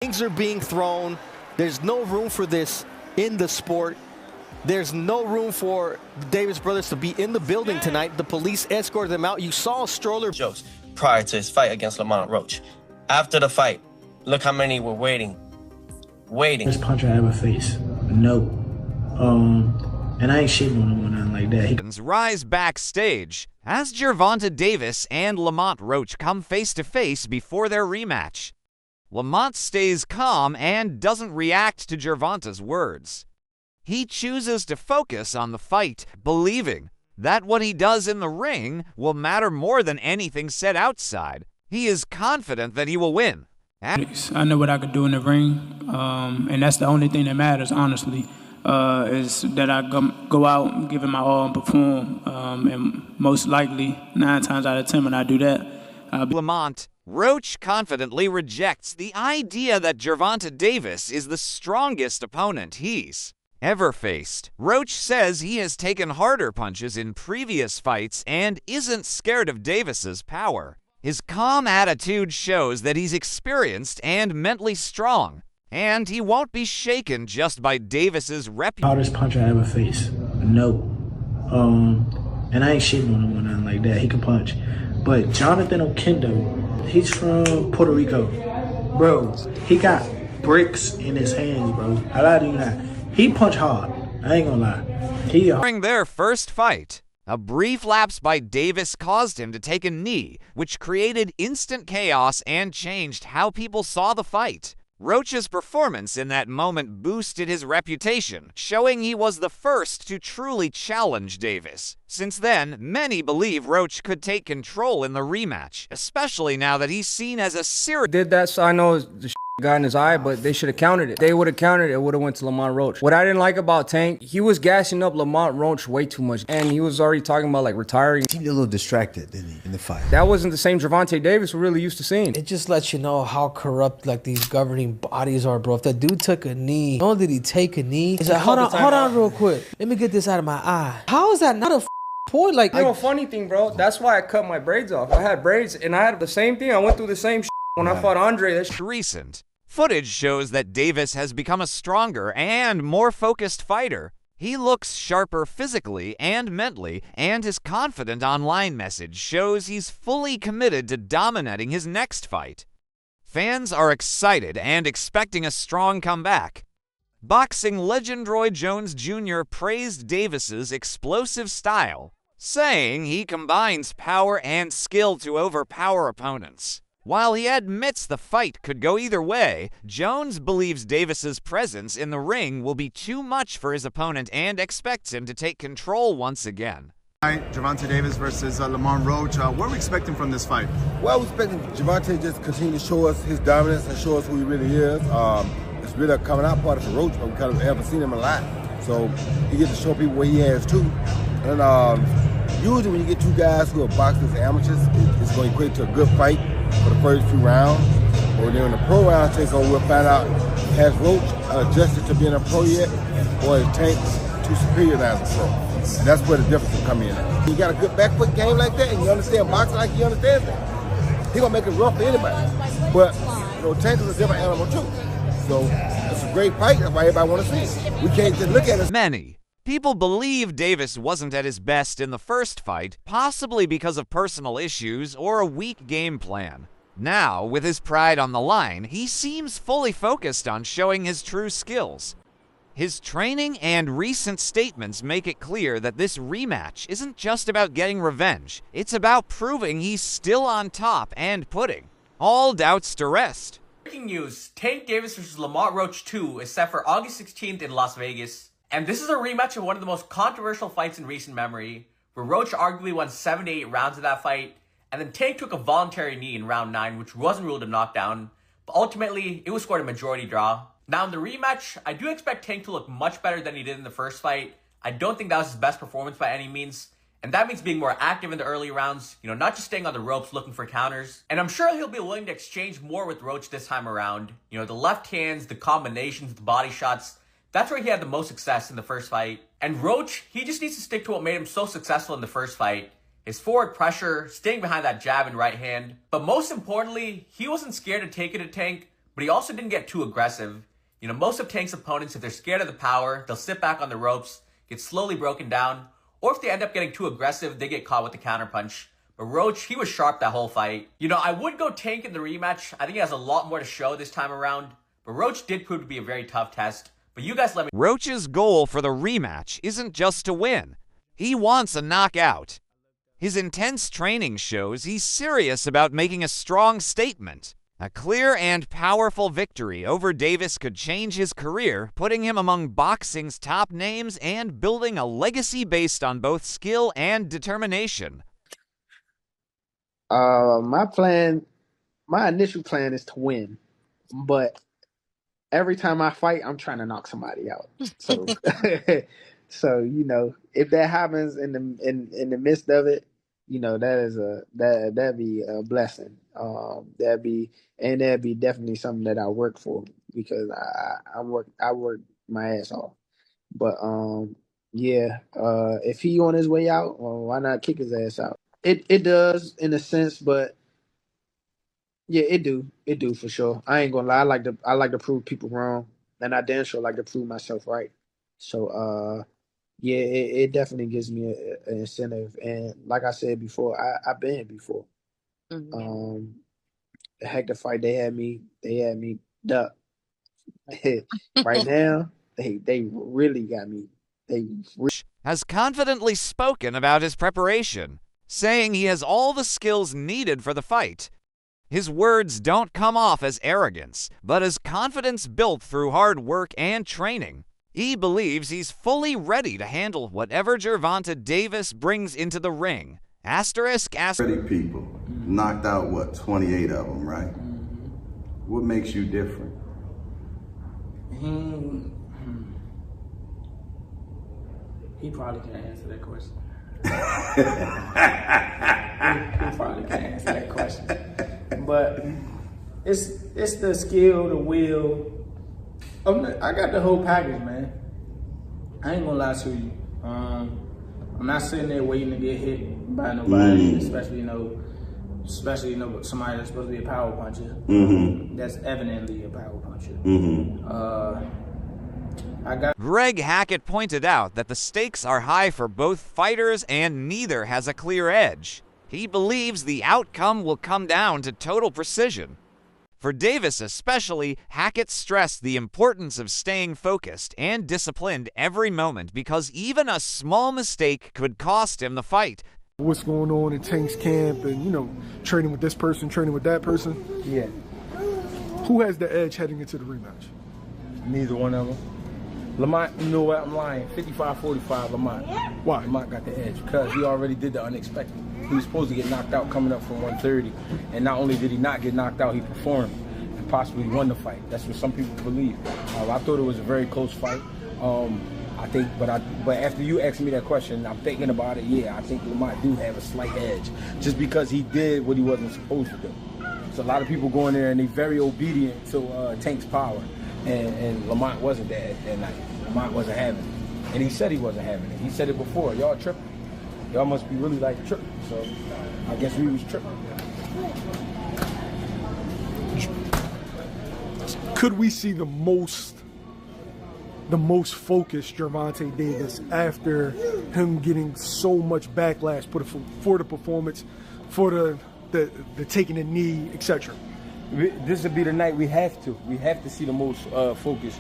Things are being thrown. There's no room for this in the sport. There's no room for the Davis brothers to be in the building tonight. The police escorted them out. You saw a stroller. Jokes prior to his fight against Lamont Roach. After the fight, look how many were waiting. First punch I ever faced. No. And I ain't shitting on him or nothing like that. Rise backstage as Gervonta Davis and Lamont Roach come face to face before their rematch. Lamont stays calm and doesn't react to Gervonta's words. He chooses to focus on the fight, believing that what he does in the ring will matter more than anything said outside. He is confident that he will win. I know what I could do in the ring, and that's the only thing that matters, honestly, is that I go out and give it my all and perform, and most likely, 9 times out of 10 when I do that, Lamont Roach confidently rejects the idea that Gervonta Davis is the strongest opponent he's ever faced. Roach says he has taken harder punches in previous fights and isn't scared of Davis's power. His calm attitude shows that he's experienced and mentally strong, and he won't be shaken just by Davis's reputation. Hardest punch I ever faced. No. And I ain't shitting on him or nothing like that. He can punch. But Jonathan Oquendo, he's from Puerto Rico. Bro, he got bricks in his hands, bro. I lie to you not. He punch hard. I ain't gonna lie. During their first fight, a brief lapse by Davis caused him to take a knee, which created instant chaos and changed how people saw the fight. Roach's performance in that moment boosted his reputation, showing he was the first to truly challenge Davis. Since then, many believe Roach could take control in the rematch, especially now that he's seen as a serious... Did that, so I know the got in his eye, but they should have countered it. They would have countered it, it would have went to Lamont Roach. What I didn't like about Tank, he was gassing up Lamont Roach way too much, and he was already talking about like retiring. He seemed a little distracted, didn't he, in the fight? That wasn't the same Gervonta Davis we're really used to seeing. It just lets you know how corrupt like these governing bodies are, bro. If that dude took a knee, not only did he take a knee, he's like, hold on real quick. Let me get this out of my eye. How is that not a point? Like, you know, funny thing, bro, that's why I cut my braids off. I had braids, and I had the same thing. I went through the same when I fought Andre. That's recent. Footage shows that Davis has become a stronger and more focused fighter. He looks sharper physically and mentally, and his confident online message shows he's fully committed to dominating his next fight. Fans are excited and expecting a strong comeback. Boxing legend Roy Jones Jr. praised Davis's explosive style, saying he combines power and skill to overpower opponents. While he admits the fight could go either way, Jones believes Davis's presence in the ring will be too much for his opponent and expects him to take control once again. Gervonta Davis versus Lamont Roach. What are we expecting from this fight? Well, we're expecting Gervonta to just continue to show us his dominance and show us who he really is. It's really a coming out party for Roach, but we kind of haven't seen him a lot. So he gets to show people what he has too. And usually when you get two guys who are boxers and amateurs, it's going to equate to a good fight for the first few rounds. But then when the pro rounds take over, we'll find out, has Roach adjusted to being a pro yet, or is Tank too superior now as a pro? And that's where the difference will come in. You got a good back foot game like that, and you understand boxing like he understands it, he gonna make it rough for anybody. But you know, Tank is a different animal too. So it's a great fight. That's why everybody want to see it. We can't just look at it. Many people believe Davis wasn't at his best in the first fight, possibly because of personal issues or a weak game plan. Now, with his pride on the line, he seems fully focused on showing his true skills. His training and recent statements make it clear that this rematch isn't just about getting revenge. It's about proving he's still on top and putting all doubts to rest. Breaking news, Tank Davis vs. Lamont Roach 2 is set for August 16th in Las Vegas. And this is a rematch of one of the most controversial fights in recent memory, where Roach arguably won 7 to 8 rounds of that fight, and then Tank took a voluntary knee in round 9, which wasn't ruled a knockdown, but ultimately, it was scored a majority draw. Now in the rematch, I do expect Tank to look much better than he did in the first fight. I don't think that was his best performance by any means, and that means being more active in the early rounds, you know, not just staying on the ropes looking for counters. And I'm sure he'll be willing to exchange more with Roach this time around. You know, the left hands, the combinations, the body shots, that's where he had the most success in the first fight. And Roach, he just needs to stick to what made him so successful in the first fight. His forward pressure, staying behind that jab and right hand. But most importantly, he wasn't scared to take it to Tank, but he also didn't get too aggressive. You know, most of Tank's opponents, if they're scared of the power, they'll sit back on the ropes, get slowly broken down, or if they end up getting too aggressive, they get caught with the counterpunch. But Roach, he was sharp that whole fight. You know, I would go Tank in the rematch. I think he has a lot more to show this time around. But Roach did prove to be a very tough test. But you guys let me... Roach's goal for the rematch isn't just to win. He wants a knockout. His intense training shows he's serious about making a strong statement. A clear and powerful victory over Davis could change his career, putting him among boxing's top names and building a legacy based on both skill and determination. My initial plan is to win, but every time I fight, I'm trying to knock somebody out. So, so you know, if that happens in the midst of it, you know, that'd be a blessing. That'd be definitely something that I work for, because I work my ass off. But if he on his way out, well, why not kick his ass out? It does in a sense, but yeah, it do for sure. I ain't gonna lie. I like to prove people wrong, and I damn sure like to prove myself right. So yeah, it definitely gives me an incentive. And like I said before, I've been here before. The Hector fight, they had me duck. Right now, they really got me. Has confidently spoken about his preparation, saying he has all the skills needed for the fight. His words don't come off as arrogance, but as confidence built through hard work and training. He believes he's fully ready to handle whatever Gervonta Davis brings into the ring. Ready people. Knocked out, what, 28 of them, right? What makes you different? He probably can't answer that question. he probably can't answer that question. But it's the skill, the will. I got the whole package, man. I ain't gonna lie to you. I'm not sitting there waiting to get hit by nobody, especially somebody that's supposed to be a power puncher. That's evidently a power puncher. Greg Hackett pointed out that the stakes are high for both fighters and neither has a clear edge. He believes the outcome will come down to total precision. For Davis especially, Hackett stressed the importance of staying focused and disciplined every moment, because even a small mistake could cost him the fight. What's going on in Tank's camp and, you know, training with this person, training with that person? Yeah. Who has the edge heading into the rematch? Neither one of them. Lamont, you know what, I'm lying. 55-45, Lamont. Why? Lamont got the edge because he already did the unexpected. He was supposed to get knocked out coming up from 130. And not only did he not get knocked out, he performed and possibly won the fight. That's what some people believe. I thought it was a very close fight. I think, but after you asked me that question, I'm thinking about it. Yeah, I think Lamont do have a slight edge, just because he did what he wasn't supposed to do. So a lot of people go in there and they're very obedient to Tank's power, and Lamont wasn't that night. Lamont wasn't having it, and he said he wasn't having it. He said it before. Y'all tripping. Y'all must be really like tripping. So I guess we was tripping. Could we see the most focused Gervonta Davis after him getting so much backlash for the performance, for the taking a knee, etc.? This would be the night we have to see the most focused.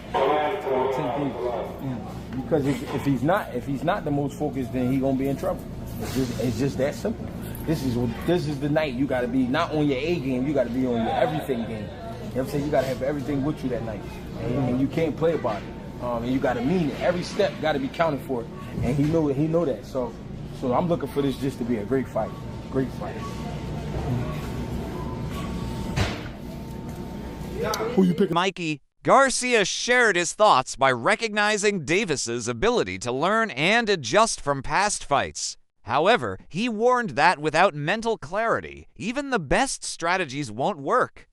Because if he's not the most focused, then he's gonna be in trouble. It's just that simple. This is the night you gotta be not on your A game, you gotta be on your everything game. You know what I'm saying? You gotta have everything with you that night, and you can't play about it. And you gotta mean it. Every step gotta be counted for, and he know that. So I'm looking for this just to be a great fight. Great fight. Who you picking? Mikey, Garcia shared his thoughts by recognizing Davis's ability to learn and adjust from past fights. However, he warned that without mental clarity, even the best strategies won't work.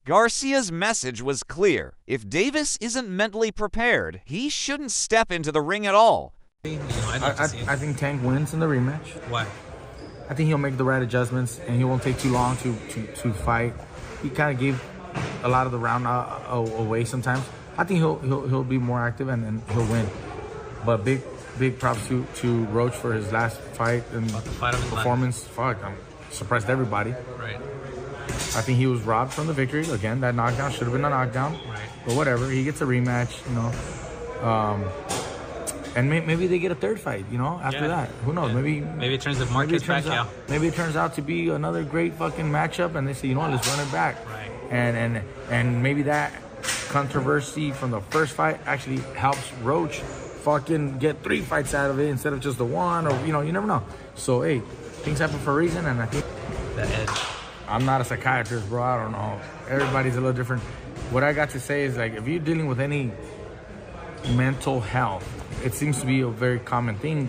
Garcia's message was clear. If Davis isn't mentally prepared, he shouldn't step into the ring at all. I think Tank wins in the rematch. Why? I think he'll make the right adjustments and he won't take too long to fight. He kind of gave a lot of the round away sometimes. I think he'll be more active and he'll win. But big props to Roach for his last fight and performance. Fuck, surprised everybody. Right. I think he was robbed from the victory. Again, that knockdown should have been a knockdown. Right. But whatever, he gets a rematch, you know. And maybe they get a third fight, you know, after that. Who knows? Maybe it turns the markets back, Maybe it turns out to be another great fucking matchup, and they say, you know what, let's run it back. Right. And maybe that controversy from the first fight actually helps Roach fucking get 3 fights out of it instead of just the 1, or, you know, you never know. So, hey, things happen for a reason, and I think that edge. I'm not a psychiatrist, bro. I don't know. Everybody's a little different. What I got to say is, like, if you're dealing with any mental health, it seems to be a very common thing.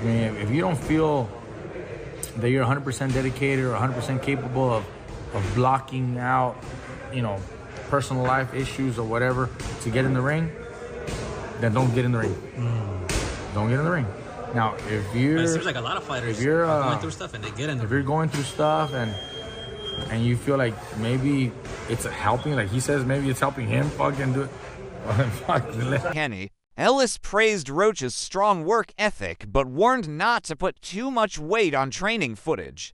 I mean, if you don't feel that you're 100% dedicated or 100% capable of blocking out, you know, personal life issues or whatever to get in the ring, then don't get in the ring. Don't get in the ring. Now, if you're... It seems like a lot of fighters are going through stuff and they get in the ring. If you're going through stuff and you feel like maybe it's helping, like he says, maybe it's helping him fucking do it. Kenny. Ellis praised Roach's strong work ethic, but warned not to put too much weight on training footage.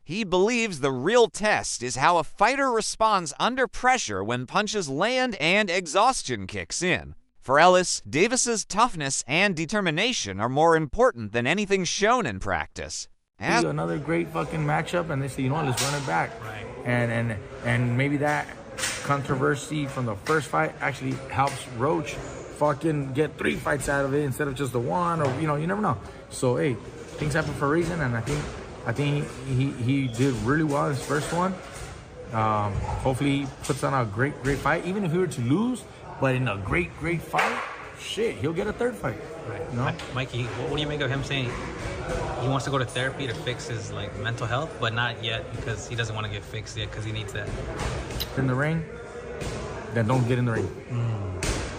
He believes the real test is how a fighter responds under pressure when punches land and exhaustion kicks in. For Ellis, Davis's toughness and determination are more important than anything shown in practice. Another great fucking matchup, and they say, you know what, let's run it back. Right. And maybe that controversy from the first fight actually helps Roach fucking get 3 fights out of it instead of just the 1, or, you know, you never know. So, hey, things happen for a reason, and I think he did really well in his first one. Hopefully he puts on a great fight, even if he were to lose, but in a great fight, shit, he'll get a 3rd fight. Right. You know? Mikey, what do you make of him saying he wants to go to therapy to fix his like mental health, but not yet because he doesn't want to get fixed yet because he needs that? In the ring, then don't get in the ring.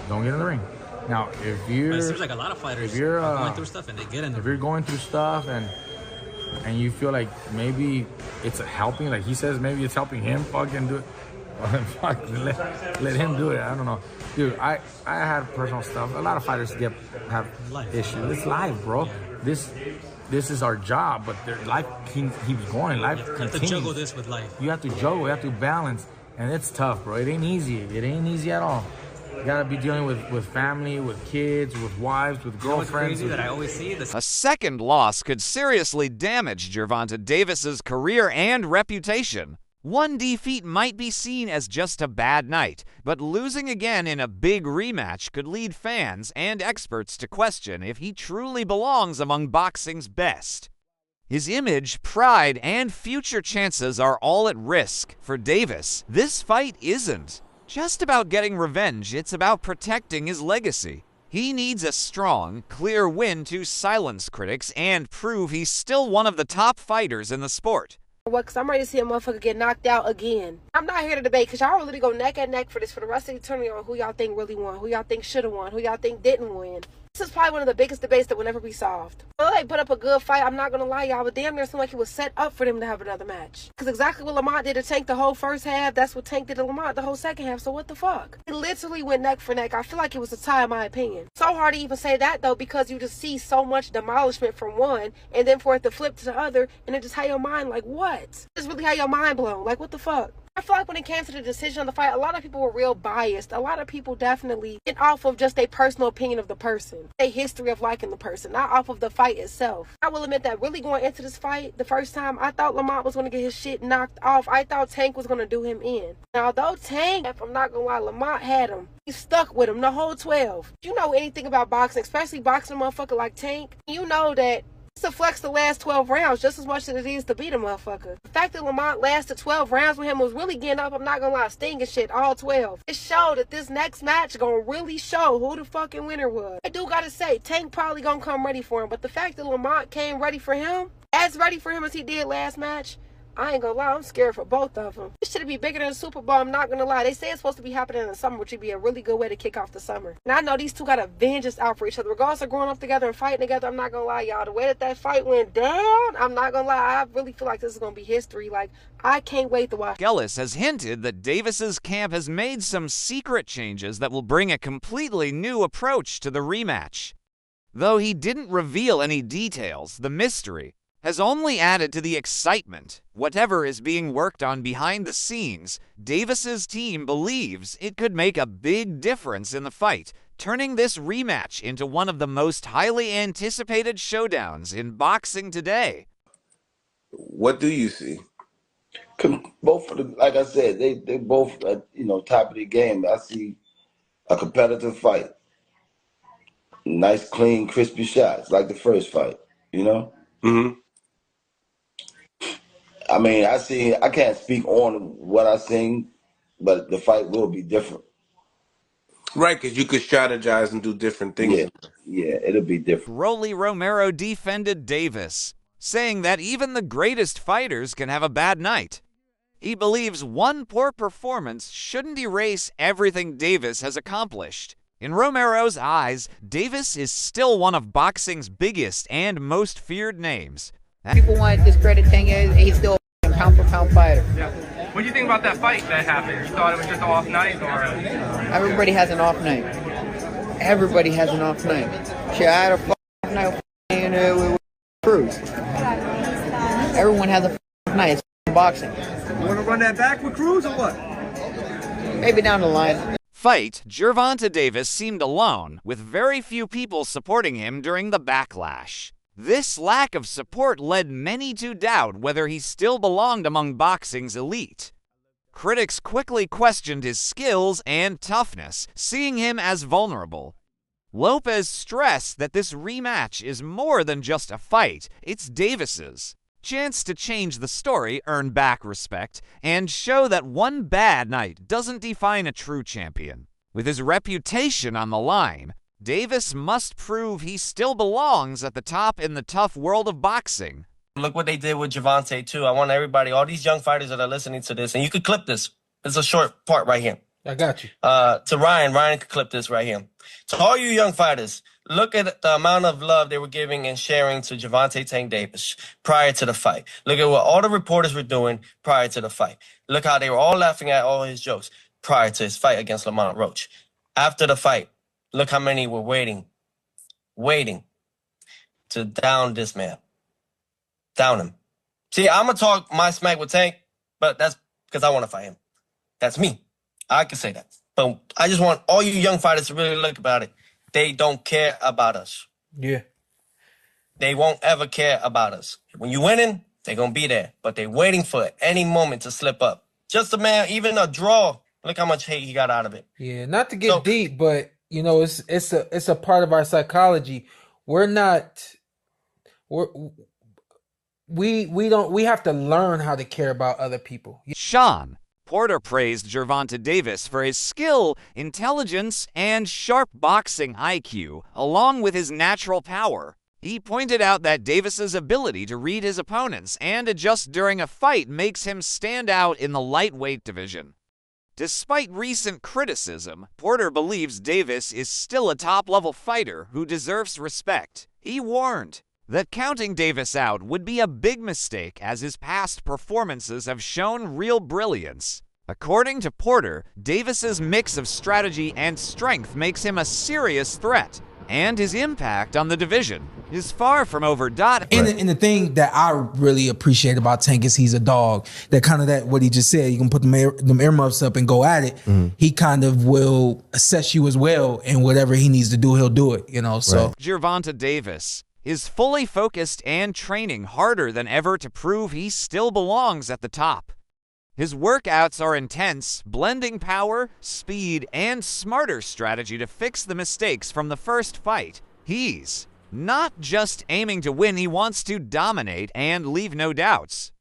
Don't get in the ring. Now, if you're... It seems like a lot of fighters are going through stuff and they get in the ring. If you're going through stuff and you feel like maybe it's helping, like he says, maybe it's helping him fucking do it. Let him do it. I don't know. Dude, I had personal stuff. A lot of fighters have issues. It's life, bro. Yeah. This is our job, but their life keeps going. Life continues. You have to juggle this with life. You have to juggle. You have to balance. And it's tough, bro. It ain't easy. It ain't easy at all. You gotta be dealing with family, with kids, with wives, with girlfriends. You know what's crazy that I always see? A second loss could seriously damage Gervonta Davis's career and reputation. One defeat might be seen as just a bad night, but losing again in a big rematch could lead fans and experts to question if he truly belongs among boxing's best. His image, pride, and future chances are all at risk. For Davis, this fight isn't just about getting revenge, it's about protecting his legacy. He needs a strong, clear win to silence critics and prove he's still one of the top fighters in the sport. What? Because I'm ready to see a motherfucker get knocked out again. I'm not here to debate because y'all really go neck and neck for this for the rest of the tournament on who y'all think really won, who y'all think should have won, who y'all think didn't win. This is probably one of the biggest debates that will never be solved. Well, they put up a good fight. I'm not going to lie, y'all, but damn near seemed like it was set up for them to have another match. Because exactly what Lamont did to Tank the whole first half, that's what Tank did to Lamont the whole second half. So what the fuck? It literally went neck for neck. I feel like it was a tie in my opinion. So hard to even say that, though, because you just see so much demolishment from one, and then for it to flip to the other, and it just had your mind like, what? Just really had your mind blown. Like, what the fuck? I feel like when it came to the decision of the fight, a lot of people were real biased. A lot of people definitely went off of just a personal opinion of the person, a history of liking the person, not off of the fight itself. I will admit that really going into this fight, the first time, I thought Lamont was going to get his shit knocked off. I thought Tank was going to do him in. Now, although Tank, if I'm not going to lie, Lamont had him. He stuck with him the whole 12. If you know anything about boxing, especially boxing a motherfucker like Tank, you know that it's to flex the last 12 rounds just as much as it is to beat a motherfucker. The fact that Lamont lasted 12 rounds with him was really getting up, I'm not gonna lie, stinging shit, all 12. It showed that this next match gonna really show who the fucking winner was. I do gotta say, Tank probably gonna come ready for him, but the fact that Lamont came ready for him, as ready for him as he did last match, I ain't gonna lie, I'm scared for both of them. This should be bigger than the Super Bowl, I'm not gonna lie. They say it's supposed to be happening in the summer, which would be a really good way to kick off the summer. And I know these two got a vengeance out for each other. Regardless of growing up together and fighting together, I'm not gonna lie, y'all. The way that fight went down, I'm not gonna lie, I really feel like this is gonna be history. Like, I can't wait to watch. Ellis has hinted that Davis's camp has made some secret changes that will bring a completely new approach to the rematch. Though he didn't reveal any details, the mystery has only added to the excitement. Whatever is being worked on behind the scenes, Davis's team believes it could make a big difference in the fight, turning this rematch into one of the most highly anticipated showdowns in boxing today. What do you see? Both of them, like I said, they both at, top of the game. I see a competitive fight. Nice, clean, crispy shots like the first fight, Mm-hmm. I mean, I can't speak on what I seen, but the fight will be different. Right, because you could strategize and do different things. Yeah, it'll be different. Rolly Romero defended Davis, saying that even the greatest fighters can have a bad night. He believes one poor performance shouldn't erase everything Davis has accomplished. In Romero's eyes, Davis is still one of boxing's biggest and most feared names. People want to discredit Tank, and he's still a pound-for-pound fighter. Yeah. What do you think about that fight that happened? You thought it was just an off night, or? Everybody has an off night. Everybody has an off night. Shit, I had a off night with Cruz. Everyone has a off night. It's boxing. You want to run that back with Cruz or what? Maybe down the line. Fight, Gervonta Davis seemed alone, with very few people supporting him during the backlash. This lack of support led many to doubt whether he still belonged among boxing's elite. Critics quickly questioned his skills and toughness, seeing him as vulnerable. Lopez stressed that this rematch is more than just a fight, it's Davis's chance to change the story, earn back respect, and show that one bad night doesn't define a true champion. With his reputation on the line, Davis must prove he still belongs at the top in the tough world of boxing. Look what they did with Gervonta, too. I want everybody, all these young fighters that are listening to this, and you could clip this. It's a short part right here. I got you. To Ryan could clip this right here. To all you young fighters, look at the amount of love they were giving and sharing to Gervonta Tank Davis prior to the fight. Look at what all the reporters were doing prior to the fight. Look how they were all laughing at all his jokes prior to his fight against Lamont Roach. After the fight, look how many were waiting to down this man. Down him. See, I'm going to talk my smack with Tank, but that's because I want to fight him. That's me. I can say that. But I just want all you young fighters to really look about it. They don't care about us. Yeah. They won't ever care about us. When you're winning, they're going to be there. But they're waiting for any moment to slip up. Just a man, even a draw. Look how much hate he got out of it. Yeah, not to get deep, but it's a part of our psychology. We have to learn how to care about other people. Sean Porter praised Gervonta Davis for his skill, intelligence, and sharp boxing IQ, along with his natural power. He pointed out that Davis's ability to read his opponents and adjust during a fight makes him stand out in the lightweight division. Despite recent criticism, Porter believes Davis is still a top-level fighter who deserves respect. He warned that counting Davis out would be a big mistake, as his past performances have shown real brilliance. According to Porter, Davis's mix of strategy and strength makes him a serious threat, and his impact on the division is far from overdone. And the thing that I really appreciate about Tank is he's a dog. That kind of what he just said, you can put them earmuffs up and go at it. Mm-hmm. He kind of will assess you as well, and whatever he needs to do, he'll do it, so. Right. Gervonta Davis is fully focused and training harder than ever to prove he still belongs at the top. His workouts are intense, blending power, speed, and smarter strategy to fix the mistakes from the first fight. He's not just aiming to win, he wants to dominate and leave no doubts.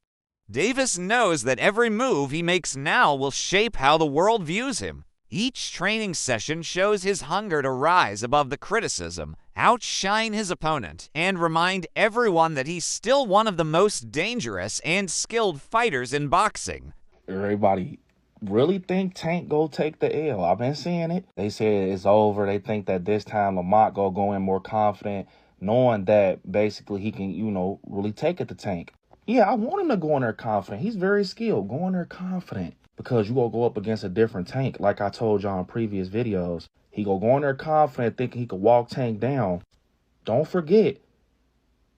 Davis knows that every move he makes now will shape how the world views him. Each training session shows his hunger to rise above the criticism, outshine his opponent, and remind everyone that he's still one of the most dangerous and skilled fighters in boxing. Everybody really think Tank go take the L. I've been seeing it. They said it's over. They think that this time Lamont go in more confident, knowing that basically he can, really take it to Tank. Yeah, I want him to go in there confident. He's very skilled. Go in there confident. Because you gonna go up against a different Tank, like I told y'all in previous videos. He go in there confident, thinking he could walk Tank down. Don't forget,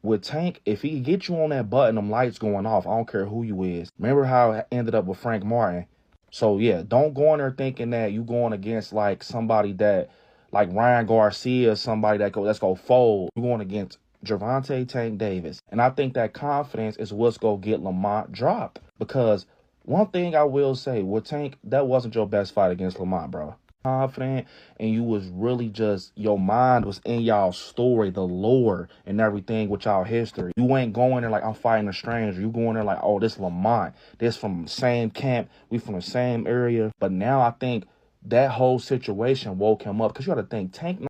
with Tank, if he get you on that button, them lights going off, I don't care who you is. Remember how it ended up with Frank Martin? So yeah, don't go in there thinking that you going against like somebody that, like Ryan Garcia, somebody that's gonna fold. You're going against Gervonta Tank Davis. And I think that confidence is what's gonna get Lamont dropped. Because one thing I will say, with Tank, that wasn't your best fight against Lamont, bro. Confident, and you was really just, your mind was in y'all story, the lore and everything with y'all history. You ain't going there like, I'm fighting a stranger. You going there like, oh, this Lamont. This from the same camp. We from the same area. But now I think that whole situation woke him up. Because you got to think, Tank